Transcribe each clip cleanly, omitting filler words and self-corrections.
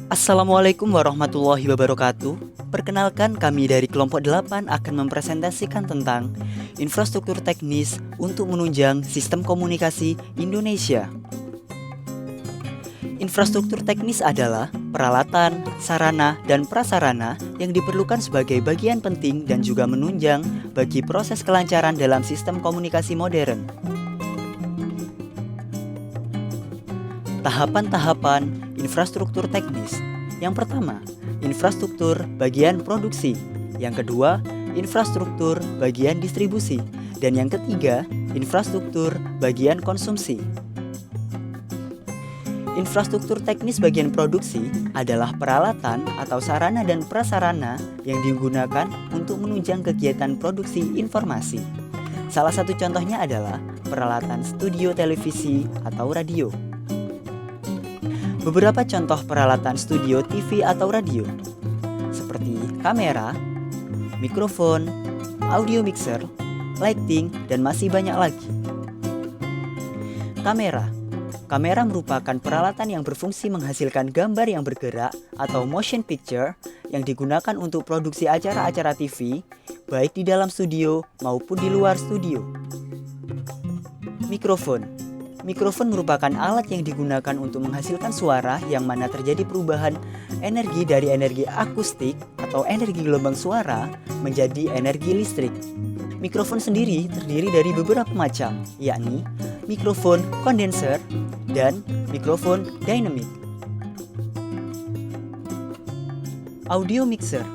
Assalamualaikum warahmatullahi wabarakatuh. Perkenalkan, kami dari kelompok 8 akan mempresentasikan tentang infrastruktur teknis untuk menunjang sistem komunikasi Indonesia. Infrastruktur teknis adalah peralatan, sarana, dan prasarana yang diperlukan sebagai bagian penting dan juga menunjang bagi proses kelancaran dalam sistem komunikasi modern. Tahapan-tahapan infrastruktur teknis. Yang pertama, infrastruktur bagian produksi. Yang kedua, infrastruktur bagian distribusi. Dan yang ketiga, infrastruktur bagian konsumsi. Infrastruktur teknis bagian produksi adalah peralatan atau sarana dan prasarana yang digunakan untuk menunjang kegiatan produksi informasi. Salah satu contohnya adalah peralatan studio televisi atau radio. Beberapa contoh peralatan studio TV atau radio seperti kamera, mikrofon, audio mixer, lighting, dan masih banyak lagi. Kamera merupakan peralatan yang berfungsi menghasilkan gambar yang bergerak atau motion picture yang digunakan untuk produksi acara-acara TV, baik di dalam studio maupun di luar studio. Mikrofon merupakan alat yang digunakan untuk menghasilkan suara yang mana terjadi perubahan energi dari energi akustik atau energi gelombang suara menjadi energi listrik. Mikrofon sendiri terdiri dari beberapa macam, yakni mikrofon kondenser dan mikrofon dynamic. Audio mixer.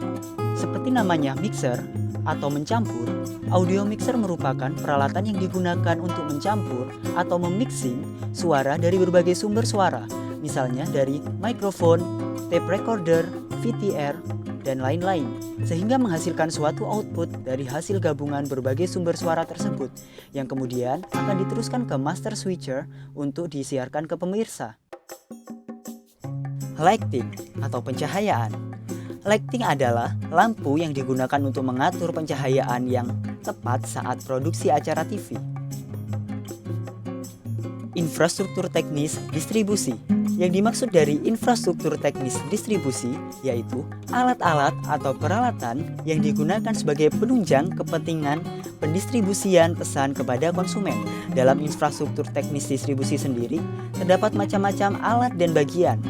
Seperti namanya mixer atau mencampur, audio mixer merupakan peralatan yang digunakan untuk mencampur atau memixing suara dari berbagai sumber suara, misalnya dari mikrofon, tape recorder, VTR, dan lain-lain, sehingga menghasilkan suatu output dari hasil gabungan berbagai sumber suara tersebut, yang kemudian akan diteruskan ke master switcher untuk disiarkan ke pemirsa. Lighting atau pencahayaan. Lighting adalah lampu yang digunakan untuk mengatur pencahayaan yang tepat saat produksi acara TV. Infrastruktur teknis distribusi. Yang dimaksud dari infrastruktur teknis distribusi yaitu alat-alat atau peralatan yang digunakan sebagai penunjang kepentingan pendistribusian pesan kepada konsumen. Dalam infrastruktur teknis distribusi sendiri terdapat macam-macam alat dan bagian,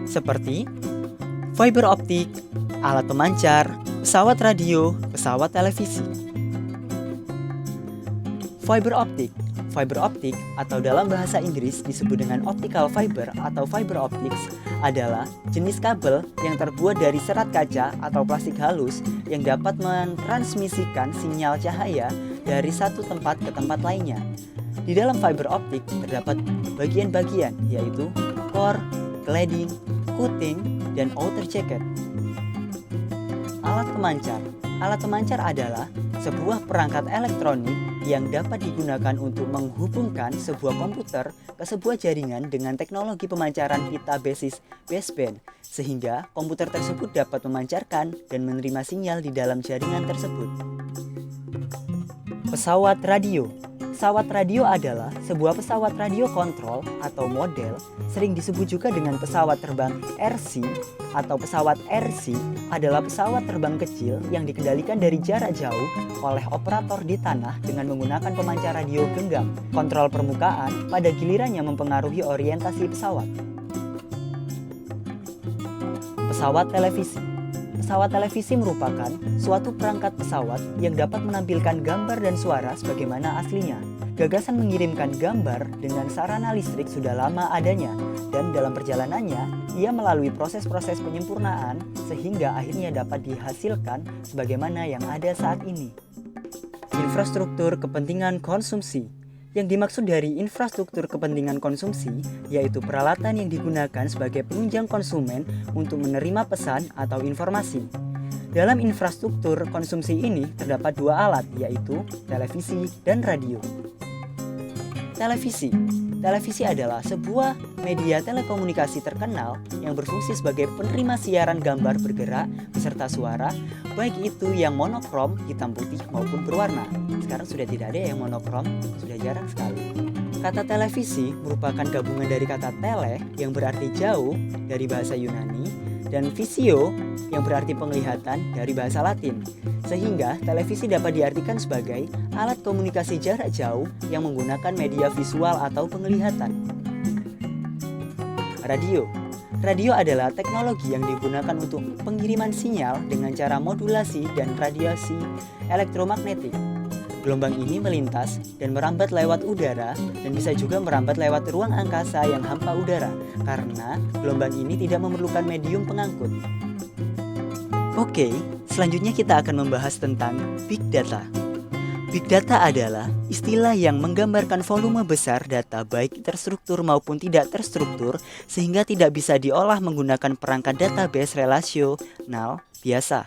seperti fiber optik, alat pemancar, pesawat radio, pesawat televisi. Fiber optik atau dalam bahasa Inggris disebut dengan optical fiber atau fiber optics adalah jenis kabel yang terbuat dari serat kaca atau plastik halus yang dapat mentransmisikan sinyal cahaya dari satu tempat ke tempat lainnya. Di dalam fiber optik terdapat bagian-bagian yaitu core, cladding, coating, dan outer jacket. Alat pemancar adalah sebuah perangkat elektronik yang dapat digunakan untuk menghubungkan sebuah komputer ke sebuah jaringan dengan teknologi pemancaran pita basis baseband, sehingga komputer tersebut dapat memancarkan dan menerima sinyal di dalam jaringan tersebut. Pesawat radio adalah sebuah pesawat radio kontrol atau model, sering disebut juga dengan pesawat terbang RC atau pesawat RC adalah pesawat terbang kecil yang dikendalikan dari jarak jauh oleh operator di tanah dengan menggunakan pemancar radio genggam. Kontrol permukaan pada gilirannya mempengaruhi orientasi pesawat. Pesawat televisi merupakan suatu perangkat pesawat yang dapat menampilkan gambar dan suara sebagaimana aslinya. Gagasan mengirimkan gambar dengan sarana listrik sudah lama adanya, dan dalam perjalanannya ia melalui proses-proses penyempurnaan sehingga akhirnya dapat dihasilkan sebagaimana yang ada saat ini. Infrastruktur kepentingan konsumsi. Yang dimaksud dari infrastruktur kepentingan konsumsi yaitu peralatan yang digunakan sebagai penunjang konsumen untuk menerima pesan atau informasi. Dalam infrastruktur konsumsi ini terdapat dua alat, yaitu televisi dan radio. Televisi adalah sebuah media telekomunikasi terkenal yang berfungsi sebagai penerima siaran gambar bergerak beserta suara, baik itu yang monokrom, hitam putih maupun berwarna. Sekarang sudah tidak ada yang monokrom, sudah jarang sekali. Kata televisi merupakan gabungan dari kata tele yang berarti jauh dari bahasa Yunani dan visio yang berarti penglihatan dari bahasa Latin. Sehingga televisi dapat diartikan sebagai alat komunikasi jarak jauh yang menggunakan media visual atau penglihatan. Radio adalah teknologi yang digunakan untuk pengiriman sinyal dengan cara modulasi dan radiasi elektromagnetik. Gelombang ini melintas dan merambat lewat udara dan bisa juga merambat lewat ruang angkasa yang hampa udara karena gelombang ini tidak memerlukan medium pengangkut. Oke, selanjutnya kita akan membahas tentang Big Data. Big Data adalah istilah yang menggambarkan volume besar data baik terstruktur maupun tidak terstruktur sehingga tidak bisa diolah menggunakan perangkat database relasional biasa.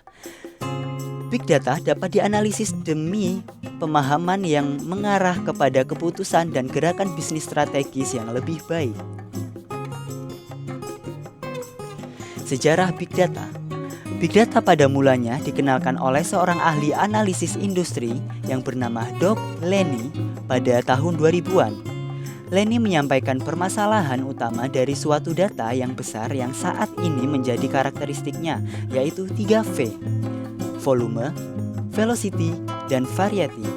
Big Data dapat dianalisis demi pemahaman yang mengarah kepada keputusan dan gerakan bisnis strategis yang lebih baik. Sejarah Big Data. Big Data pada mulanya dikenalkan oleh seorang ahli analisis industri yang bernama Doug Lennie pada tahun 2000-an. Lennie menyampaikan permasalahan utama dari suatu data yang besar yang saat ini menjadi karakteristiknya, yaitu 3V. Volume, velocity, dan variety.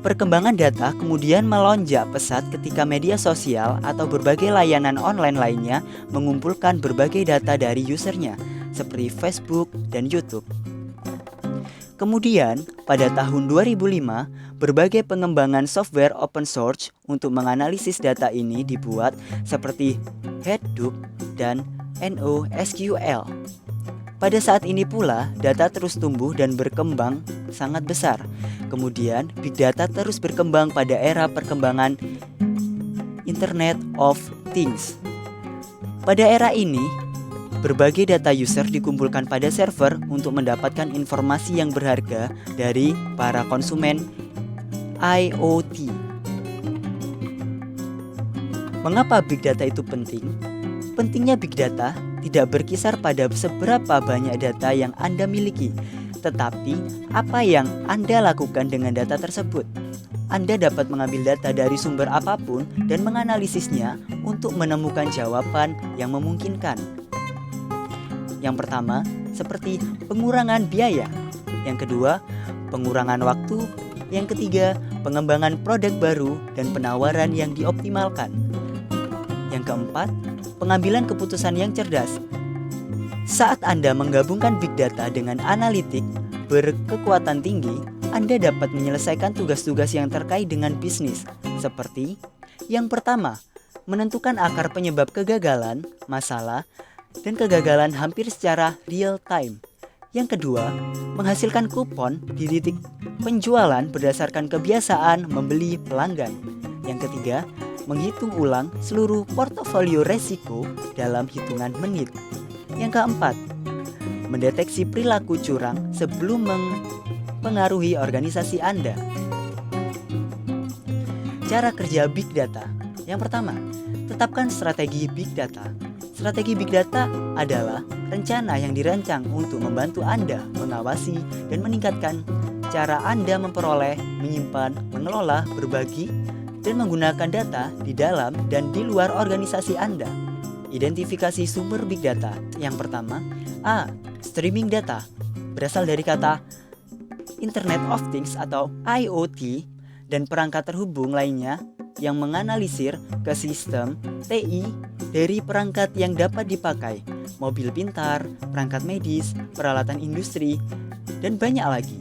Perkembangan data kemudian melonjak pesat ketika media sosial atau berbagai layanan online lainnya mengumpulkan berbagai data dari usernya, seperti Facebook dan YouTube. Kemudian, pada tahun 2005, berbagai pengembangan software open source untuk menganalisis data ini dibuat seperti Hadoop dan NoSQL. Pada saat ini pula, data terus tumbuh dan berkembang sangat besar. Kemudian, Big Data terus berkembang pada era perkembangan Internet of Things. Pada era ini, berbagai data user dikumpulkan pada server untuk mendapatkan informasi yang berharga dari para konsumen IoT. Mengapa Big Data itu penting? Pentingnya Big Data tidak berkisar pada seberapa banyak data yang Anda miliki, tetapi apa yang Anda lakukan dengan data tersebut. Anda dapat mengambil data dari sumber apapun dan menganalisisnya untuk menemukan jawaban yang memungkinkan. Yang pertama, seperti pengurangan biaya. Yang kedua, pengurangan waktu. Yang ketiga, pengembangan produk baru dan penawaran yang dioptimalkan. Yang keempat, pengambilan keputusan yang cerdas. Saat Anda menggabungkan Big Data dengan analitik berkekuatan tinggi, Anda dapat menyelesaikan tugas-tugas yang terkait dengan bisnis, seperti yang pertama, menentukan akar penyebab kegagalan, masalah, dan kegagalan hampir secara real time. Yang kedua, menghasilkan kupon di titik penjualan berdasarkan kebiasaan membeli pelanggan. Yang ketiga, menghitung ulang seluruh portofolio resiko dalam hitungan menit. Yang keempat, mendeteksi perilaku curang sebelum mempengaruhi organisasi Anda. Cara kerja Big Data. Yang pertama, tetapkan strategi Big Data. Strategi Big Data adalah rencana yang dirancang untuk membantu Anda mengawasi dan meningkatkan cara Anda memperoleh, menyimpan, mengelola, berbagi, dan menggunakan data di dalam dan di luar organisasi Anda. Identifikasi sumber Big Data. Yang pertama, A. Streaming data. Berasal dari kata Internet of Things atau IoT dan perangkat terhubung lainnya yang menganalisir ke sistem TI dari perangkat yang dapat dipakai, mobil pintar, perangkat medis, peralatan industri, dan banyak lagi.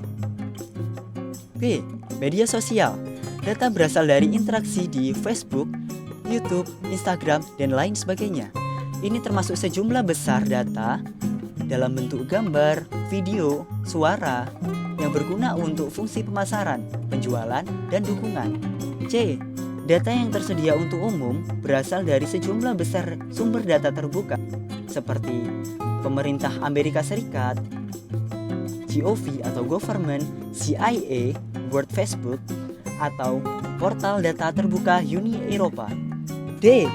B. Media sosial. Data berasal dari interaksi di Facebook, YouTube, Instagram, dan lain sebagainya. Ini termasuk sejumlah besar data dalam bentuk gambar, video, suara yang berguna untuk fungsi pemasaran, penjualan, dan dukungan. C. Data yang tersedia untuk umum berasal dari sejumlah besar sumber data terbuka seperti pemerintah Amerika Serikat, GOV atau Government, CIA, World Facebook, atau portal data terbuka Uni Eropa. D.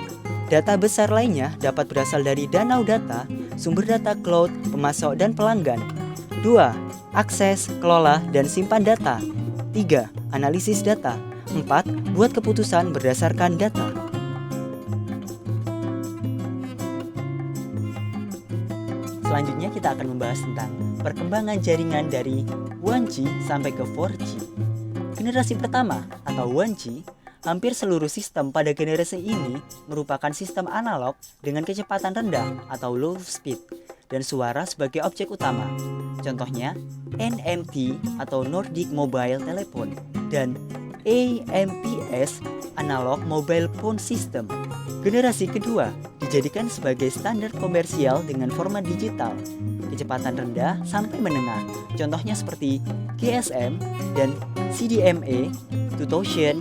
Data besar lainnya dapat berasal dari danau data, sumber data cloud, pemasok dan pelanggan. 2. Akses, kelola, dan simpan data. 3. Analisis data. 4. keempat, buat keputusan berdasarkan data. Selanjutnya kita akan membahas tentang perkembangan jaringan dari 1G sampai ke 4G. Generasi pertama atau 1G, hampir seluruh sistem pada generasi ini merupakan sistem analog dengan kecepatan rendah atau low speed dan suara sebagai objek utama. Contohnya NMT atau Nordic Mobile Telephone dan AMPS Analog Mobile Phone System. Generasi kedua dijadikan sebagai standar komersial dengan format digital, kecepatan rendah sampai menengah. Contohnya seperti GSM dan CDMA 2000,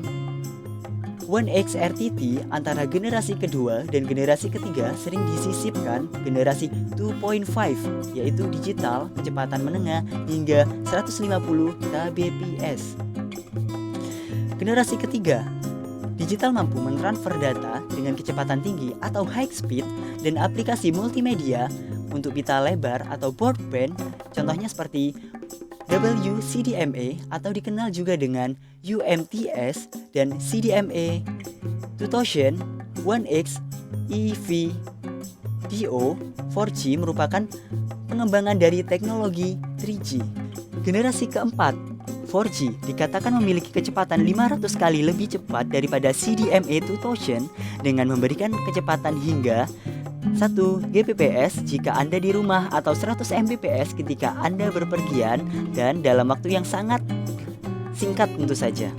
1X RTT. Antara generasi kedua dan generasi ketiga sering disisipkan generasi 2.5, yaitu digital kecepatan menengah hingga 150 kbps. Generasi ketiga, digital mampu mentransfer data dengan kecepatan tinggi atau high speed dan aplikasi multimedia untuk pita lebar atau broadband. Contohnya seperti WCDMA atau dikenal juga dengan UMTS dan CDMA 2000, 1X EVDO. 4G merupakan pengembangan dari teknologi 3G. Generasi keempat, 4G dikatakan memiliki kecepatan 500 kali lebih cepat daripada CDMA 2000 dengan memberikan kecepatan hingga 1 Gbps jika Anda di rumah atau 100 Mbps ketika Anda berpergian dan dalam waktu yang sangat singkat tentu saja.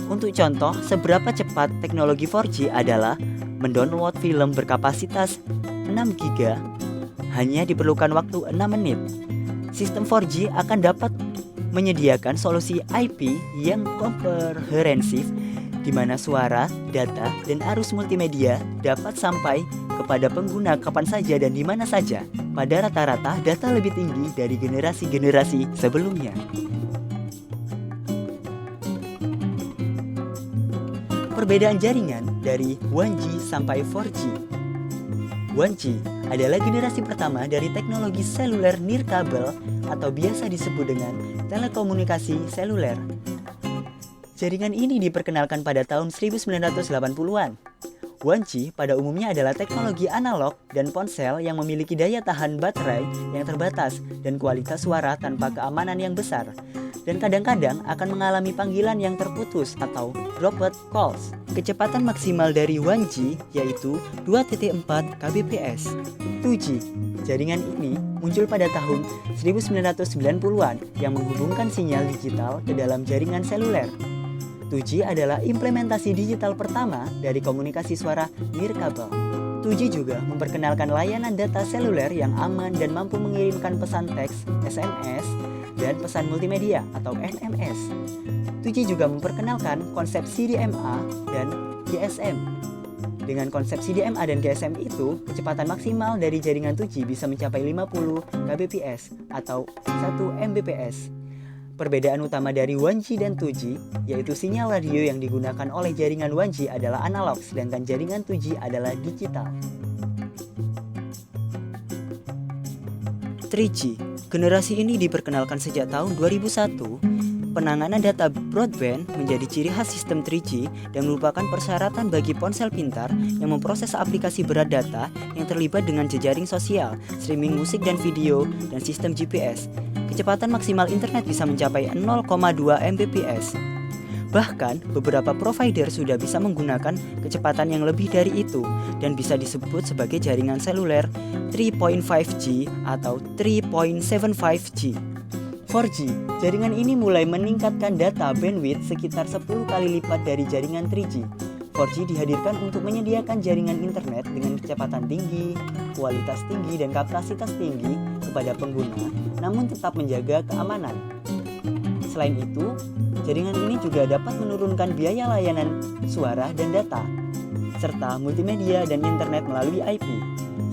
Untuk contoh, seberapa cepat teknologi 4G adalah mendownload film berkapasitas 6 GB hanya diperlukan waktu 6 menit. Sistem 4G akan dapat menyediakan solusi IP yang komprehensif di mana suara, data, dan arus multimedia dapat sampai kepada pengguna kapan saja dan di mana saja. Pada rata-rata, data lebih tinggi dari generasi-generasi sebelumnya. Perbedaan jaringan dari 1G sampai 4G. 1G adalah generasi pertama dari teknologi seluler nirkabel atau biasa disebut dengan telekomunikasi seluler. Jaringan ini diperkenalkan pada tahun 1980-an. 1G pada umumnya adalah teknologi analog dan ponsel yang memiliki daya tahan baterai yang terbatas dan kualitas suara tanpa keamanan yang besar, dan kadang-kadang akan mengalami panggilan yang terputus atau dropped calls. Kecepatan maksimal dari 1G yaitu 2.4 kbps. 2G, jaringan ini muncul pada tahun 1990-an yang menghubungkan sinyal digital ke dalam jaringan seluler. 2G adalah implementasi digital pertama dari komunikasi suara nirkabel. 2G juga memperkenalkan layanan data seluler yang aman dan mampu mengirimkan pesan teks, SMS, dan pesan multimedia atau MMS. 2G juga memperkenalkan konsep CDMA dan GSM. Dengan konsep CDMA dan GSM itu, kecepatan maksimal dari jaringan 2G bisa mencapai 50 kbps atau 1 Mbps. Perbedaan utama dari 1G dan 2G yaitu sinyal radio yang digunakan oleh jaringan 1G adalah analog, sedangkan jaringan 2G adalah digital. 3G, generasi ini diperkenalkan sejak tahun 2001. Penanganan data broadband menjadi ciri khas sistem 3G dan merupakan persyaratan bagi ponsel pintar yang memproses aplikasi berat data yang terlibat dengan jejaring sosial, streaming musik dan video, dan sistem GPS. Kecepatan maksimal internet bisa mencapai 0,2 Mbps. Bahkan, beberapa provider sudah bisa menggunakan kecepatan yang lebih dari itu dan bisa disebut sebagai jaringan seluler 3.5G atau 3.75G. 4G, jaringan ini mulai meningkatkan data bandwidth sekitar 10 kali lipat dari jaringan 3G. 4G dihadirkan untuk menyediakan jaringan internet dengan kecepatan tinggi, kualitas tinggi, dan kapasitas tinggi kepada pengguna, namun tetap menjaga keamanan. Selain itu, jaringan ini juga dapat menurunkan biaya layanan suara dan data, serta multimedia dan internet melalui IP.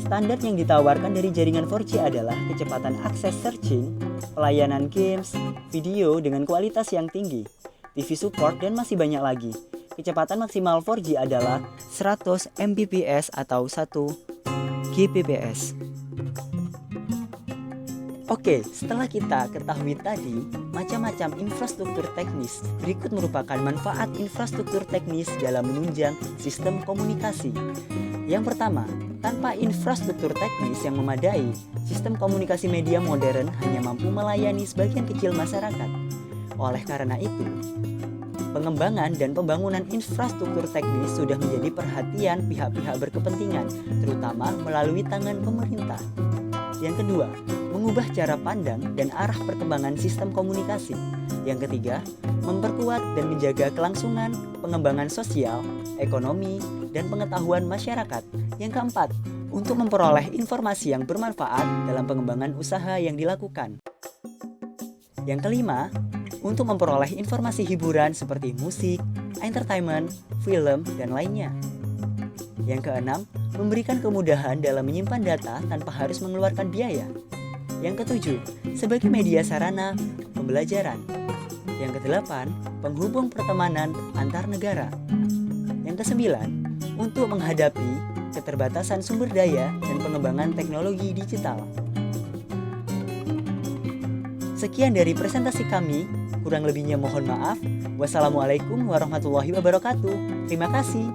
Standar yang ditawarkan dari jaringan 4G adalah kecepatan akses searching, pelayanan games, video dengan kualitas yang tinggi, TV support, dan masih banyak lagi. Kecepatan maksimal 4G adalah 100 Mbps atau 1 Gbps. Oke, setelah kita ketahui tadi macam-macam infrastruktur teknis, berikut merupakan manfaat infrastruktur teknis dalam menunjang sistem komunikasi. Yang pertama, tanpa infrastruktur teknis yang memadai, sistem komunikasi media modern hanya mampu melayani sebagian kecil masyarakat. Oleh karena itu, pengembangan dan pembangunan infrastruktur teknis sudah menjadi perhatian pihak-pihak berkepentingan, terutama melalui tangan pemerintah. Yang kedua, mengubah cara pandang dan arah perkembangan sistem komunikasi. Yang ketiga, memperkuat dan menjaga kelangsungan pengembangan sosial, ekonomi, dan pengetahuan masyarakat. Yang keempat, untuk memperoleh informasi yang bermanfaat dalam pengembangan usaha yang dilakukan. Yang kelima, untuk memperoleh informasi hiburan seperti musik, entertainment, film, dan lainnya. Yang keenam, memberikan kemudahan dalam menyimpan data tanpa harus mengeluarkan biaya. Yang ketujuh, sebagai media sarana pembelajaran. Yang kedelapan, penghubung pertemanan antar negara. Yang kesembilan, untuk menghadapi keterbatasan sumber daya dan pengembangan teknologi digital. Sekian dari presentasi kami, kurang lebihnya mohon maaf. Wassalamualaikum warahmatullahi wabarakatuh. Terima kasih.